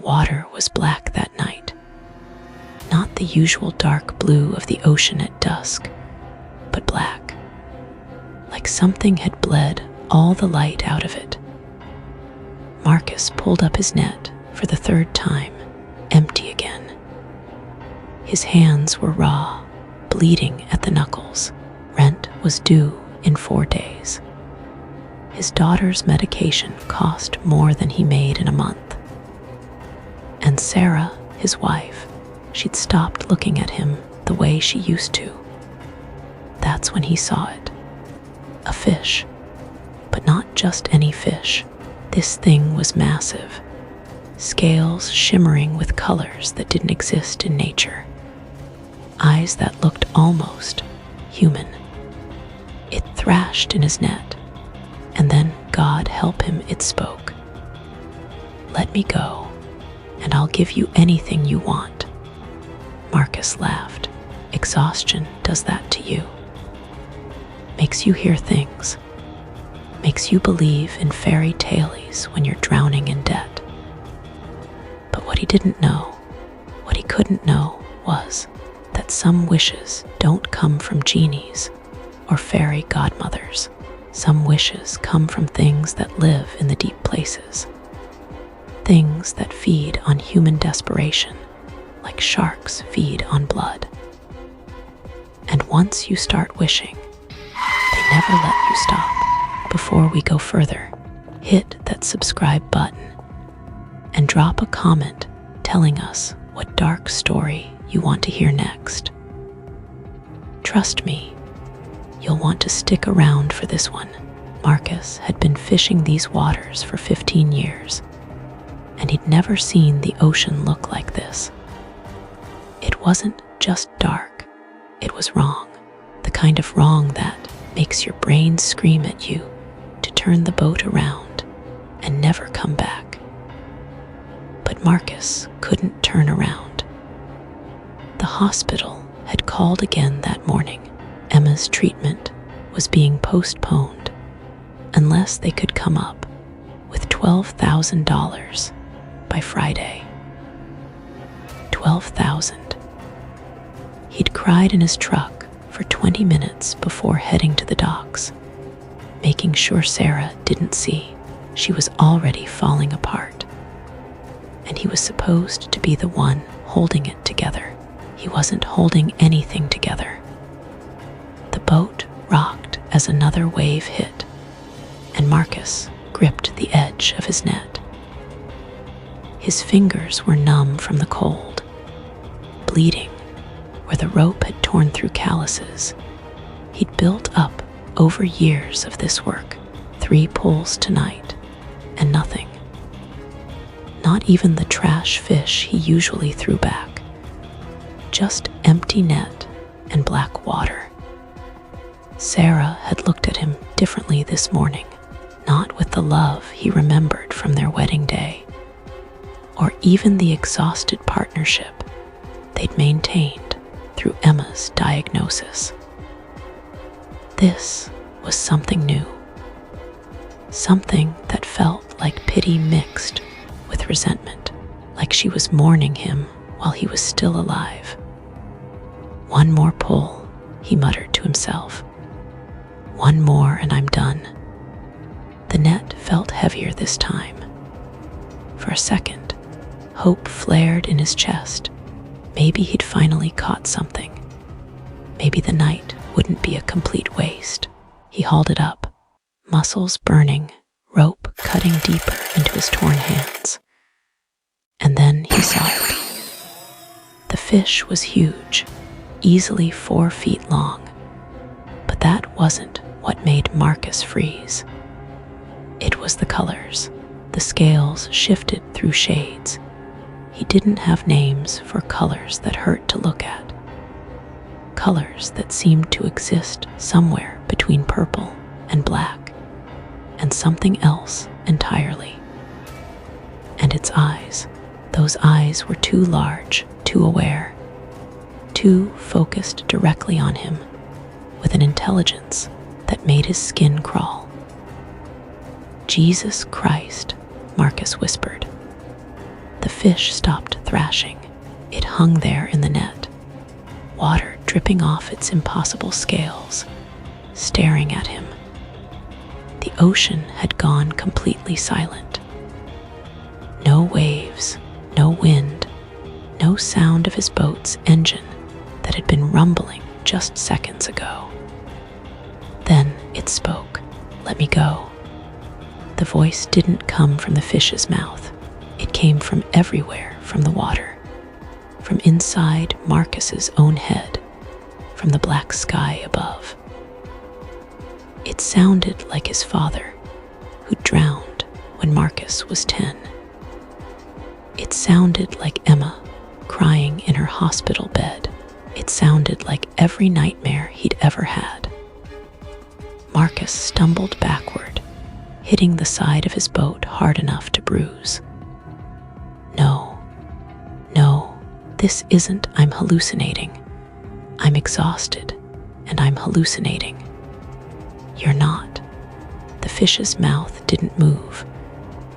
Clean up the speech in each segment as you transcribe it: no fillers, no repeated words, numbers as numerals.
water was black that night. Not the usual dark blue of the ocean at dusk, but black. Like something had bled all the light out of it. Marcus pulled up his net for the third time, empty again. His hands were raw, bleeding at the knuckles. Rent was due in 4 days. His daughter's medication cost more than he made in a month. And Sarah, his wife, she'd stopped looking at him the way she used to. That's when he saw it. A fish. But not just any fish. This thing was massive. Scales shimmering with colors that didn't exist in nature. Eyes that looked almost human. It thrashed in his net, and then, God help him, it spoke. "Let me go, and I'll give you anything you want." Marcus laughed. Exhaustion does that to you. Makes you hear things. Makes you believe in fairy tales when you're drowning in debt. But what he didn't know, what he couldn't know, was that some wishes don't come from genies or fairy godmothers. Some wishes come from things that live in the deep places. Things that feed on human desperation, like sharks feed on blood. And once you start wishing, they never let you stop. Before we go further, hit that subscribe button and drop a comment telling us what dark story you want to hear next. Trust me, you'll want to stick around for this one. Marcus had been fishing these waters for 15 years, and he'd never seen the ocean look like this. It wasn't just dark, it was wrong. The kind of wrong that makes your brain scream at you to turn the boat around and never come back. But Marcus couldn't turn around. The hospital had called again that morning. Emma's treatment was being postponed unless they could come up with $12,000 by Friday. $12,000. He'd cried in his truck for 20 minutes before heading to the docks, making sure Sarah didn't see she was already falling apart. And he was supposed to be the one holding it together. He wasn't holding anything together. The boat rocked as another wave hit, and Marcus gripped the edge of his net. His fingers were numb from the cold, bleeding where the rope had torn through calluses. He'd built up over years of this work, 3 pulls tonight, and nothing. Not even the trash fish he usually threw back. Just empty net and black water. Sarah had looked at him differently this morning, not with the love he remembered from their wedding day, or even the exhausted partnership they'd maintained through Emma's diagnosis. This was something new, something that felt like pity mixed with resentment, like she was mourning him while he was still alive. "One more pull," he muttered to himself. "One more and I'm done." The net felt heavier this time. For a second, hope flared in his chest. Maybe he'd finally caught something. Maybe the night wouldn't be a complete waste. He hauled it up, muscles burning, rope cutting deeper into his torn hands. And then he saw it. The fish was huge, easily 4 feet long. But that wasn't what made Marcus freeze. It was the colors. The scales shifted through shades. He didn't have names for colors that hurt to look at. Colors that seemed to exist somewhere between purple and black, and something else entirely. And its eyes. Those eyes were too large, too aware, too focused directly on him, with an intelligence that made his skin crawl. "Jesus Christ," Marcus whispered. The fish stopped thrashing. It hung there in the net, water dripping off its impossible scales, staring at him. The ocean had gone completely silent. No waves, no wind, no sound of his boat's engine that had been rumbling just seconds ago. Then it spoke. "Let me go." The voice didn't come from the fish's mouth. It came from everywhere from the water, from inside Marcus's own head, from the black sky above. It sounded like his father, who drowned when Marcus was 10. It sounded like Emma crying in her hospital bed. It sounded like every nightmare he'd ever had. Marcus stumbled backward, hitting the side of his boat hard enough to bruise. No, this isn't I'm hallucinating. I'm exhausted, and I'm hallucinating. You're not. The fish's mouth didn't move,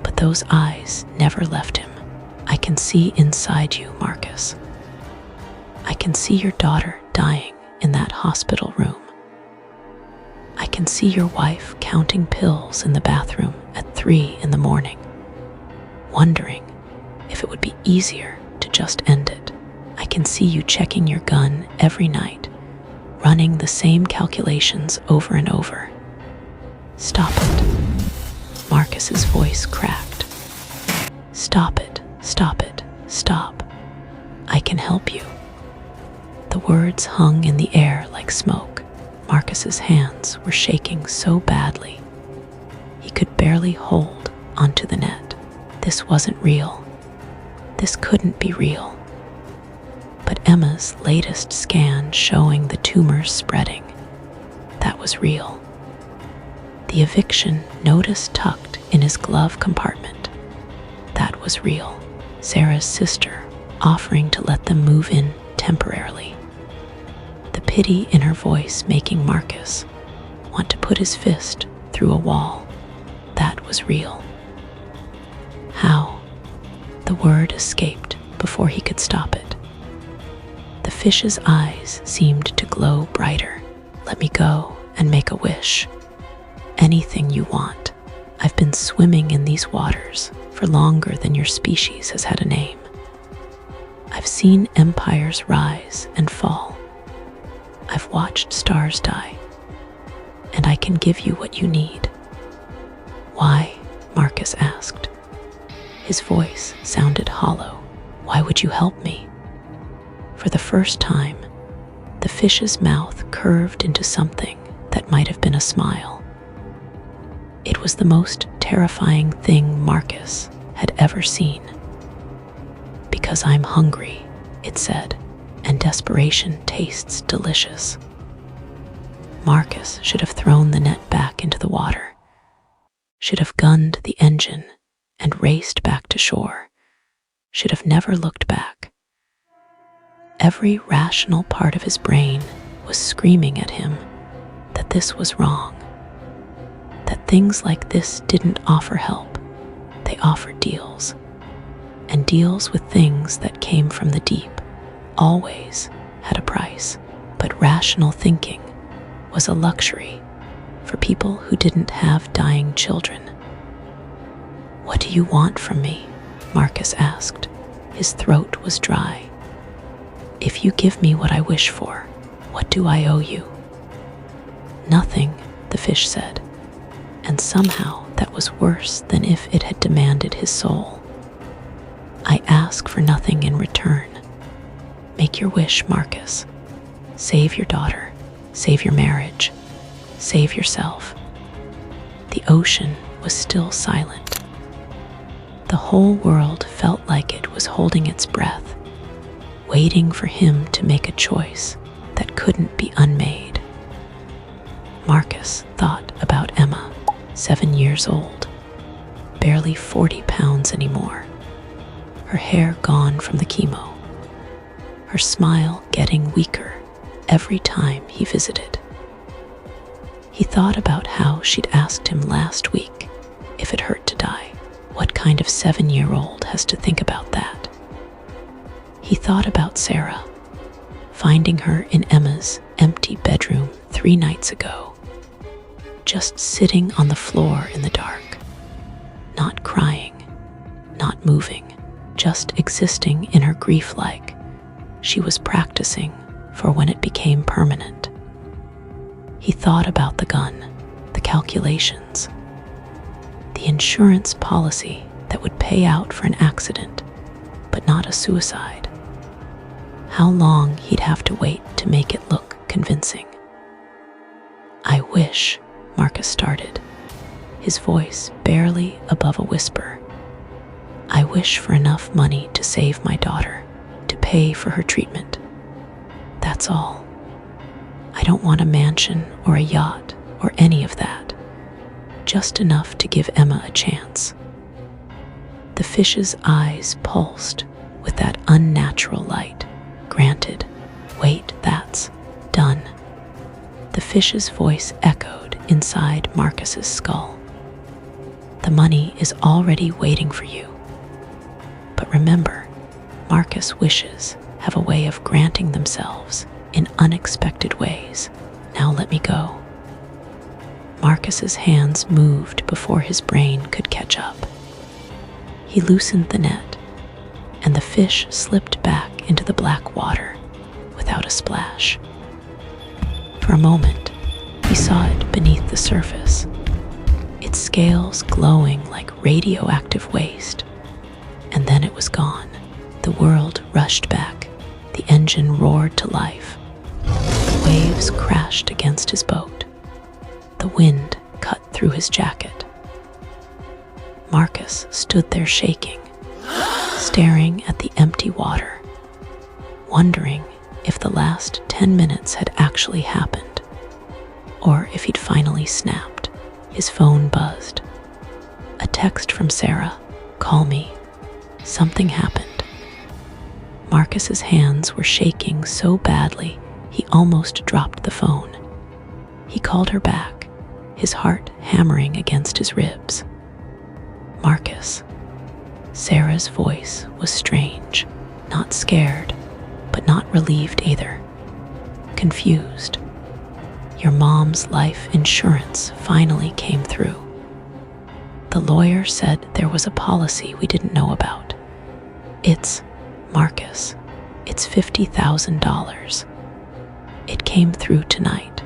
but those eyes never left him. I can see inside you, Marcus. I can see your daughter dying in that hospital room. I can see your wife counting pills in the bathroom at 3 in the morning, wondering if it would be easier to just end it. I can see you checking your gun every night, running the same calculations over and over. Stop it. Marcus's voice cracked. Stop it, stop it, stop. I can help you. The words hung in the air like smoke. Marcus's hands were shaking so badly, he could barely hold onto the net. This wasn't real. This couldn't be real. But Emma's latest scan showing the tumors spreading, that was real. The eviction notice tucked in his glove compartment, that was real. Sarah's sister offering to let them move in temporarily. The pity in her voice making Marcus want to put his fist through a wall, that was real. How? The word escaped before he could stop it. The fish's eyes seemed to glow brighter. Let me go and make a wish. Anything you want. I've been swimming in these waters for longer than your species has had a name. I've seen empires rise and fall. I've watched stars die. And I can give you what you need. Why? Marcus asked. His voice sounded hollow. Why would you help me? For the first time, the fish's mouth curved into something that might have been a smile. It was the most terrifying thing Marcus had ever seen. Because I'm hungry, it said, and desperation tastes delicious. Marcus should have thrown the net back into the water, should have gunned the engine and raced back to shore, should have never looked back. Every rational part of his brain was screaming at him that this was wrong, that things like this didn't offer help, they offered deals, and deals with things that came from the deep always had a price. But rational thinking was a luxury for people who didn't have dying children. What do you want from me? Marcus asked. His throat was dry. If you give me what I wish for, what do I owe you? Nothing, the fish said, and somehow that was worse than if it had demanded his soul. I ask for nothing in return. Make your wish, Marcus. Save your daughter, save your marriage, save yourself. The ocean was still silent. The whole world felt like it was holding its breath, waiting for him to make a choice that couldn't be unmade. Marcus thought about Emma, 7 years old, barely 40 pounds anymore, her hair gone from the chemo, her smile getting weaker every time he visited. He thought about how she'd asked him last week if it hurt to die, What kind of 7-year-old has to think about that? He thought about Sarah, finding her in Emma's empty bedroom 3 nights ago, just sitting on the floor in the dark, not crying, not moving, just existing in her grief like she was practicing for when it became permanent. He thought about the gun, the calculations, the insurance policy that would pay out for an accident, but not a suicide. How long he'd have to wait to make it look convincing. "I wish," Marcus started, his voice barely above a whisper. "I wish for enough money to save my daughter, to pay for her treatment. That's all. I don't want a mansion or a yacht or any of that. Just enough to give Emma a chance." The fish's eyes pulsed with that unnatural light. "Granted. Wait, that's done." The fish's voice echoed inside Marcus's skull. "The money is already waiting for you. But remember, Marcus' wishes have a way of granting themselves in unexpected ways. Now let me go." Marcus's hands moved before his brain could catch up. He loosened the net, and the fish slipped back into the black water without a splash. For a moment, he saw it beneath the surface, its scales glowing like radioactive waste, and then it was gone. The world rushed back. The engine roared to life. The waves crashed against his boat. The wind cut through his jacket. Marcus stood there shaking, staring at the empty water, wondering if the last 10 minutes had actually happened, or if he'd finally snapped. His phone buzzed. A text from Sarah. "Call me. Something happened." Marcus's hands were shaking so badly he almost dropped the phone. He called her back, his heart hammering against his ribs. "Marcus." Sarah's voice was strange, not scared, but not relieved either. Confused. "Your mom's life insurance finally came through. The lawyer said there was a policy we didn't know about. It's, Marcus, it's $50,000. It came through tonight.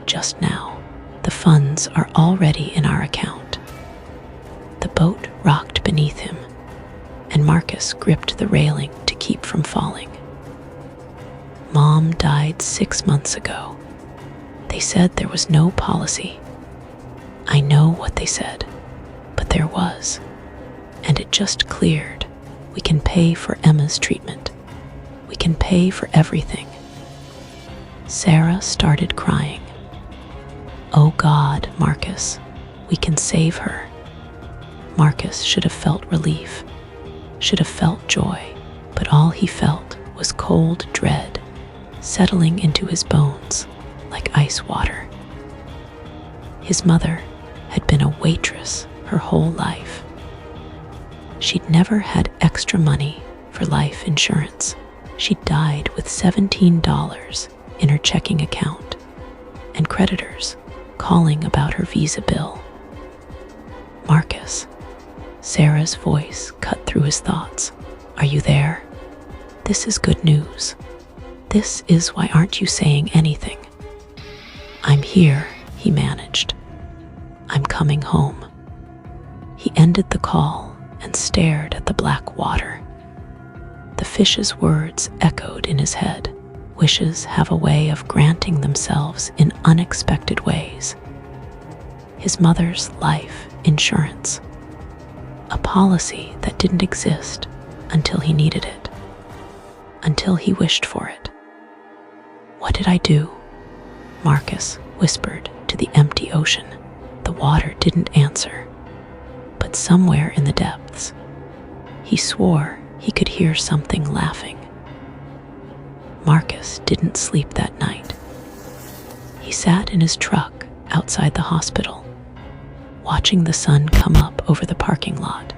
Just now. The funds are already in our account." The boat rocked beneath him, and Marcus gripped the railing to keep from falling. "Mom died 6 months ago. They said there was no policy. I know what they said, but there was. And it just cleared. We can pay for Emma's treatment. We can pay for everything." Sarah started crying. "Oh God, Marcus, we can save her." Marcus should have felt relief, should have felt joy, but all he felt was cold dread settling into his bones like ice water. His mother had been a waitress her whole life. She'd never had extra money for life insurance. She died with $17 in her checking account, and creditors calling about her visa bill. "Marcus." Sarah's voice cut through his thoughts. "Are you there? This is good news. This is why aren't you saying anything?" "I'm here," he managed. "I'm coming home." He ended the call and stared at the black water. The fish's words echoed in his head. Wishes have a way of granting themselves in unexpected ways. His mother's life insurance. A policy that didn't exist until he needed it, until he wished for it. "What did I do?" Marcus whispered to the empty ocean. The water didn't answer, but somewhere in the depths, he swore he could hear something laughing. Marcus didn't sleep that night. He sat in his truck outside the hospital, watching the sun come up over the parking lot.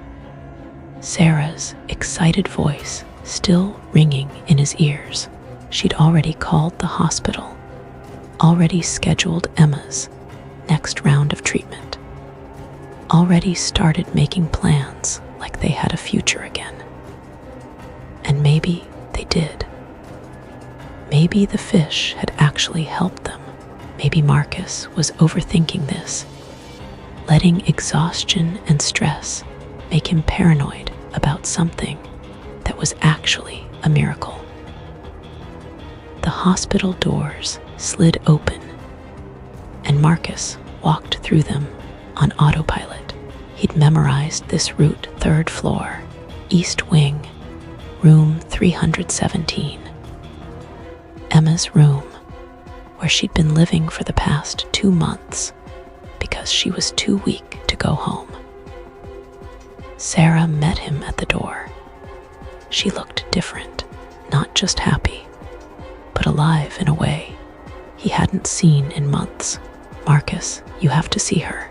Sarah's excited voice still ringing in his ears. She'd already called the hospital, already scheduled Emma's next round of treatment, already started making plans like they had a future again. And maybe they did. Maybe the fish had actually helped them. Maybe Marcus was overthinking this, letting exhaustion and stress make him paranoid about something that was actually a miracle. The hospital doors slid open, and Marcus walked through them on autopilot. He'd memorized this route: 3rd floor, East Wing, room 317. Emma's room, where she'd been living for the past 2 months because she was too weak to go home. Sarah met him at the door. She looked different, not just happy, but alive in a way he hadn't seen in months. "Marcus, you have to see her."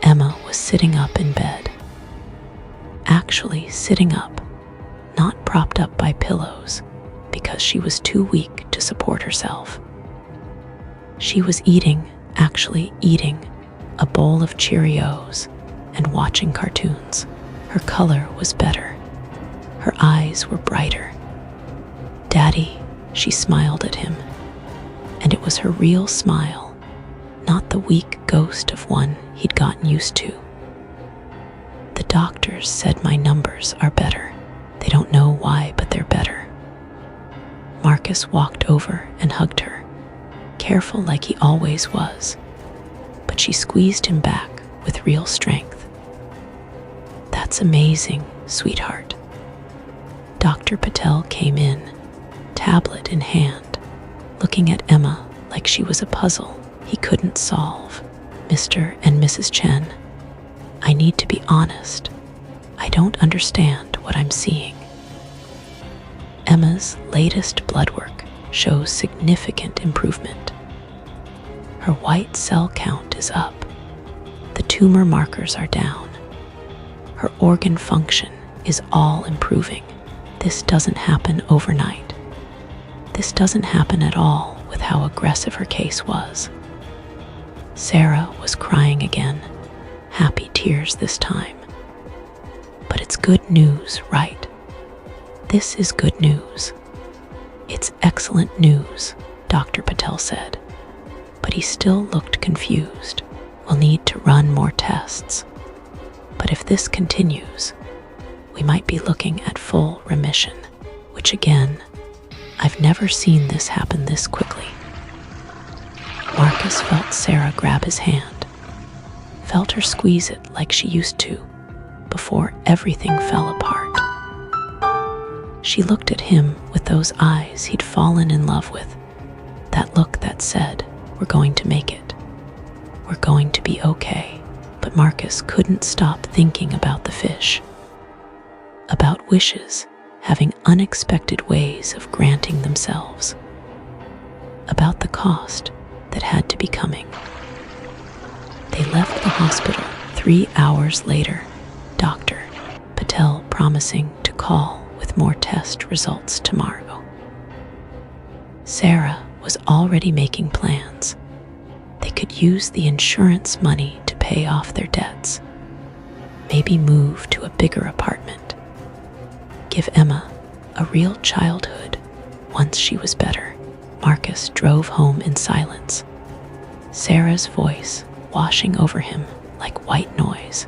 Emma was sitting up in bed. Actually sitting up, not propped up by pillows because she was too weak to support herself. She was actually eating a bowl of Cheerios and watching cartoons. Her color was better. Her eyes were brighter. "Daddy," she smiled at him, and it was her real smile, not the weak ghost of one he'd gotten used to. "The doctors said my numbers are better. They don't know why, but they're better." Marcus walked over and hugged her, careful like he always was, but she squeezed him back with real strength. "That's amazing, sweetheart." Dr. Patel came in, tablet in hand, looking at Emma like she was a puzzle he couldn't solve. "Mr. and Mrs. Chen, I need to be honest. I don't understand what I'm seeing." Emma's latest blood work shows significant improvement. Her white cell count is up. The tumor markers are down. Her organ function is all improving. This doesn't happen overnight. This doesn't happen at all with how aggressive her case was. Sarah was crying again, happy tears this time. "But it's good news, right? This is good news." "It's excellent news," Dr. Patel said, but he still looked confused. "We'll need to run more tests. But if this continues, we might be looking at full remission," which again, I've never seen this happen this quickly. Marcus felt Sarah grab his hand, felt her squeeze it like she used to before everything fell apart. She looked at him with those eyes he'd fallen in love with, that look that said, "We're going to make it. We're going to be okay." But Marcus couldn't stop thinking about the fish, about wishes having unexpected ways of granting themselves, about the cost that had to be coming. They left the hospital 3 hours later, Dr. Patel promising to call with more test results tomorrow. Sarah was already making plans. They could use the insurance money to pay off their debts, maybe move to a bigger apartment, give Emma a real childhood once she was better. Marcus drove home in silence, Sarah's voice washing over him like white noise.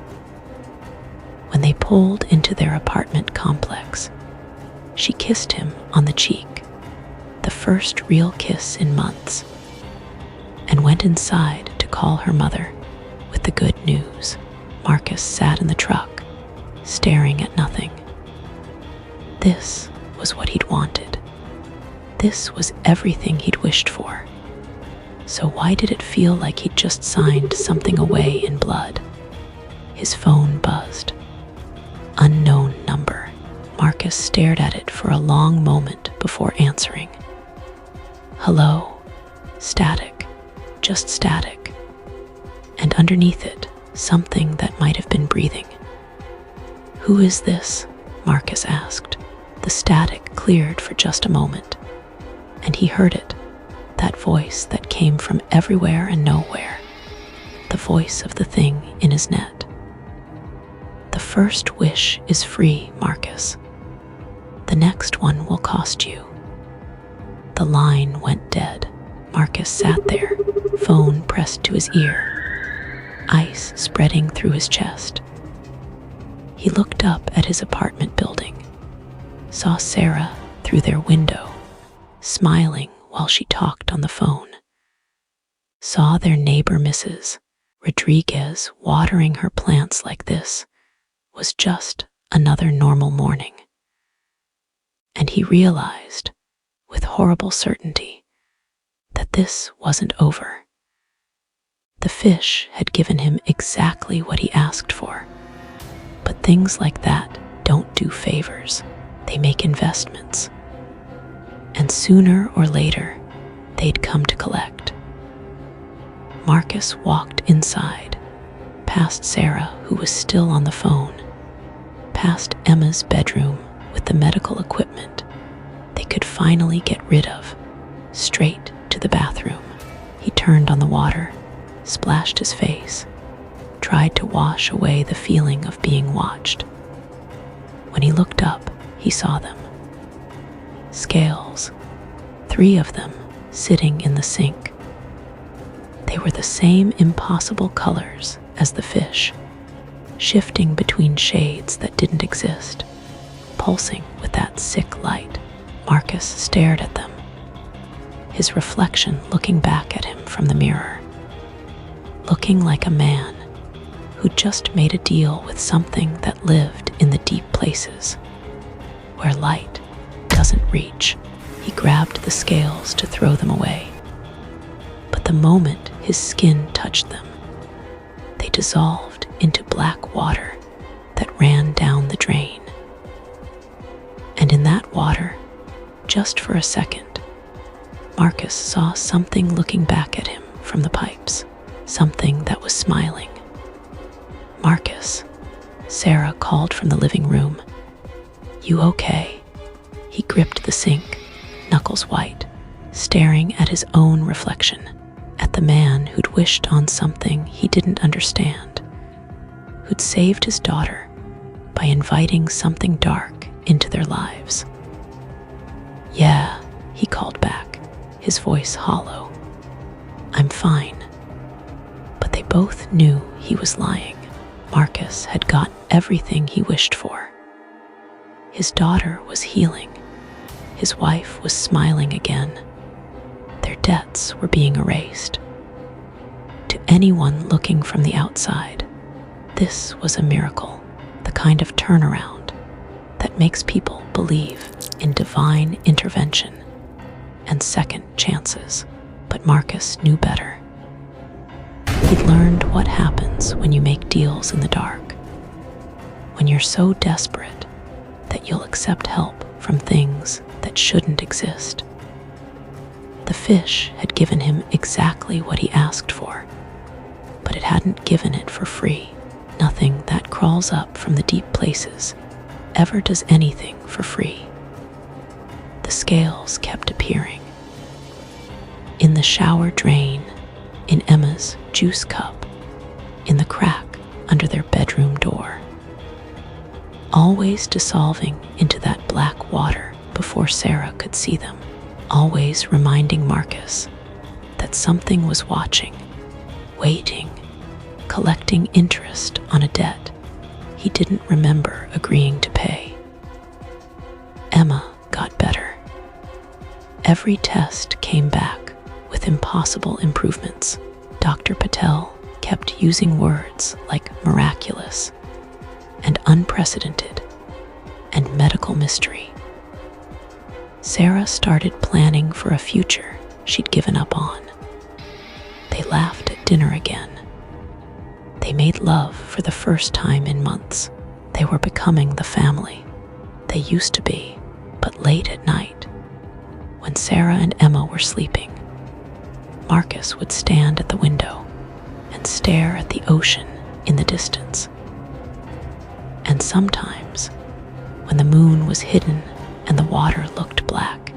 When they pulled into their apartment complex, she kissed him on the cheek, the first real kiss in months, and went inside to call her mother with the good news. Marcus sat in the truck, staring at nothing. This was what he'd wanted. This was everything he'd wished for. So why did it feel like he'd just signed something away in blood? His phone buzzed. Unknown number. Marcus stared at it for a long moment before answering. "Hello." Static. Just static. And underneath it, something that might have been breathing. "Who is this?" Marcus asked. The static cleared for just a moment, and he heard it, that voice that came from everywhere and nowhere, the voice of the thing in his net. "The first wish is free, Marcus. The next one will cost you." The line went dead. Marcus sat there, phone pressed to his ear, ice spreading through his chest. He looked up at his apartment building, saw Sarah through their window, smiling while she talked on the phone, saw their neighbor Mrs. Rodriguez watering her plants like this was just another normal morning. And he realized, with horrible certainty, that this wasn't over. The fish had given him exactly what he asked for. But things like that don't do favors. They make investments. And sooner or later, they'd come to collect. Marcus walked inside, past Sarah, who was still on the phone, past Emma's bedroom with the medical equipment they could finally get rid of, straight to the bathroom. He turned on the water, splashed his face, tried to wash away the feeling of being watched. When he looked up, he saw them. Scales, 3 of them sitting in the sink. They were the same impossible colors as the fish, shifting between shades that didn't exist, pulsing with that sick light. Marcus stared at them, his reflection looking back at him from the mirror, looking like a man who'd just made a deal with something that lived in the deep places, where light doesn't reach. He grabbed the scales to throw them away, but the moment his skin touched them, they dissolved into black water that ran down the drain. And in that water, just for a second, Marcus saw something looking back at him from the pipes, something that was smiling. "Marcus," Sarah called from the living room. "You okay?" He gripped the sink, knuckles white, staring at his own reflection, at the man who'd wished on something he didn't understand, who'd saved his daughter by inviting something dark into their lives. "Yeah," he called back, his voice hollow. "I'm fine." But they both knew he was lying. Marcus had got everything he wished for. His daughter was healing. His wife was smiling again. Their debts were being erased. To anyone looking from the outside, this was a miracle, the kind of turnaround that makes people believe in divine intervention and second chances. But Marcus knew better. He'd learned what happens when you make deals in the dark, when you're so desperate that you'll accept help from things that shouldn't exist. The fish had given him exactly what he asked for, but it hadn't given it for free. Nothing that crawls up from the deep places ever does anything for free. The scales kept appearing. In the shower drain, in Emma's juice cup, in the crack under their bedroom door. Always dissolving into that black water before Sarah could see them. Always reminding Marcus that something was watching, waiting, collecting interest on a debt he didn't remember agreeing to pay. Emma got better. Every test came back with impossible improvements. Dr. Patel kept using words like miraculous and unprecedented and medical mystery. Sarah started planning for a future she'd given up on. They laughed at dinner again. They made love for the first time in months. They were becoming the family they used to be. But late at night, when Sarah and Emma were sleeping, Marcus would stand at the window and stare at the ocean in the distance. And sometimes, when the moon was hidden and the water looked black,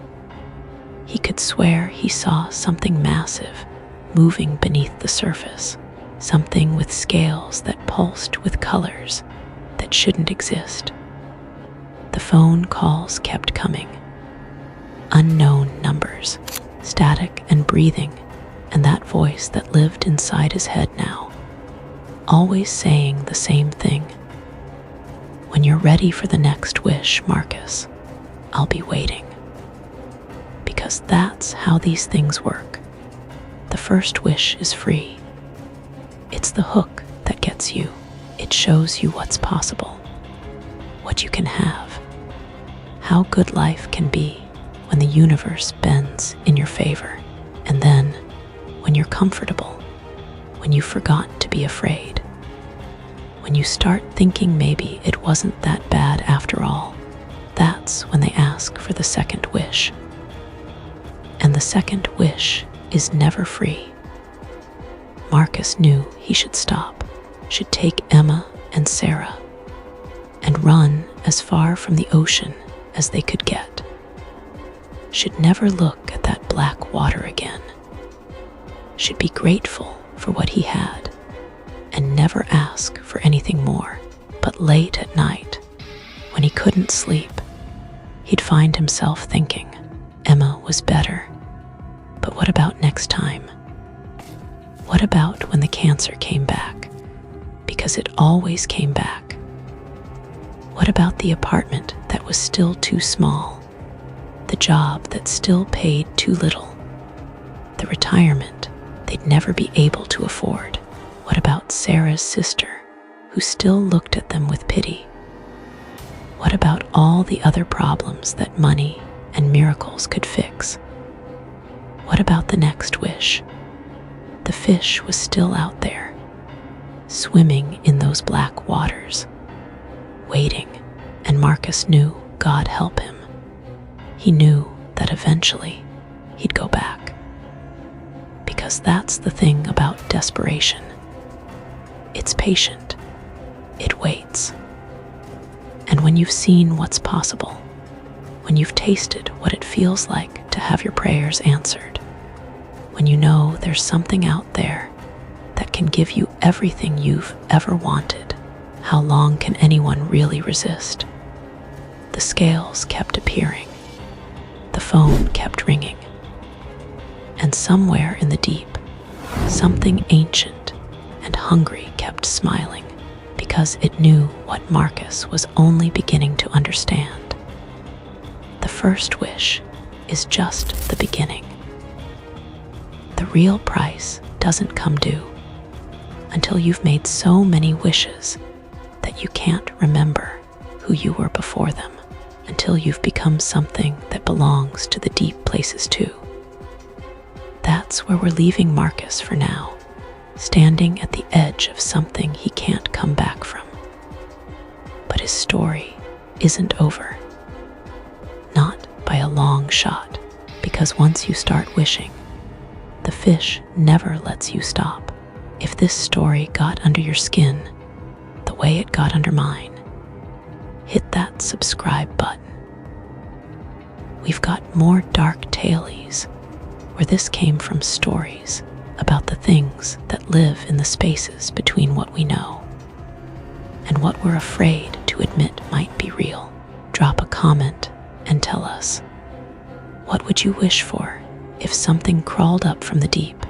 he could swear he saw something massive moving beneath the surface, something with scales that pulsed with colors that shouldn't exist. The phone calls kept coming. Unknown numbers, static and breathing, and that voice that lived inside his head now, always saying the same thing. When you're ready for the next wish, Marcus, I'll be waiting. Because that's how these things work. The first wish is free. It's the hook that gets you. It shows you what's possible, what you can have, how good life can be when the universe bends in your favor. And then, when you're comfortable, when you've forgotten to be afraid, when you start thinking maybe it wasn't that bad after all, that's when they ask for the second wish. And the second wish is never free. Marcus knew he should stop, should take Emma and Sarah, and run as far from the ocean as they could get. Should never look at that black water again. Should be grateful for what he had, and never ask for anything more. But late at night, when he couldn't sleep, he'd find himself thinking, Emma was better. But what about next time? What about when the cancer came back? Because it always came back. What about the apartment that was still too small? The job that still paid too little? The retirement they'd never be able to afford? What about Sarah's sister, who still looked at them with pity? What about all the other problems that money and miracles could fix? What about the next wish? The fish was still out there, swimming in those black waters, waiting, and Marcus knew, God help him. He knew that eventually he'd go back. Because that's the thing about desperation. It's patient. It waits. And when you've seen what's possible, when you've tasted what it feels like to have your prayers answered, when you know there's something out there that can give you everything you've ever wanted, how long can anyone really resist? The scales kept appearing. The phone kept ringing. And somewhere in the deep, something ancient and hungry kept smiling, because it knew what Marcus was only beginning to understand. The first wish is just the beginning. The real price doesn't come due until you've made so many wishes that you can't remember who you were before them, until you've become something that belongs to the deep places too. That's where we're leaving Marcus for now, standing at the edge of something he can't come back from. But his story isn't over. Not by a long shot, because once you start wishing, the fish never lets you stop. If this story got under your skin the way it got under mine, hit that subscribe button. We've got more dark tailies, where this came from stories about the things that live in the spaces between what we know and what we're afraid to admit might be real. Drop a comment and tell us, what would you wish for if something crawled up from the deep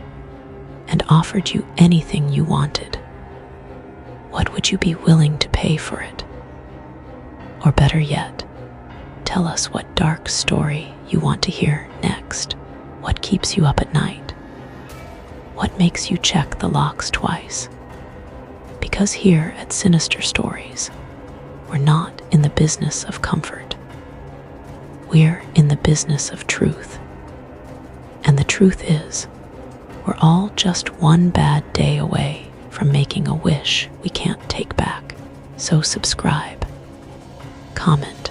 and offered you anything you wanted? What would you be willing to pay for it? Or better yet, tell us what dark story you want to hear next. What keeps you up at night? What makes you check the locks twice? Because here at Sinister Stories, we're not in the business of comfort. We're in the business of truth. And the truth is, we're all just one bad day away from making a wish we can't take back. So subscribe, comment,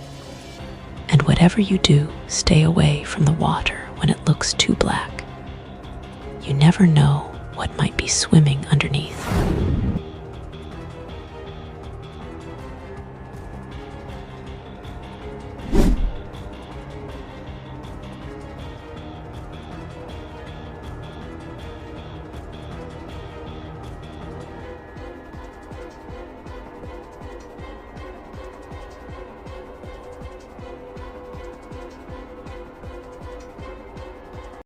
and whatever you do, stay away from the water when it looks too black. You never know what might be swimming underneath.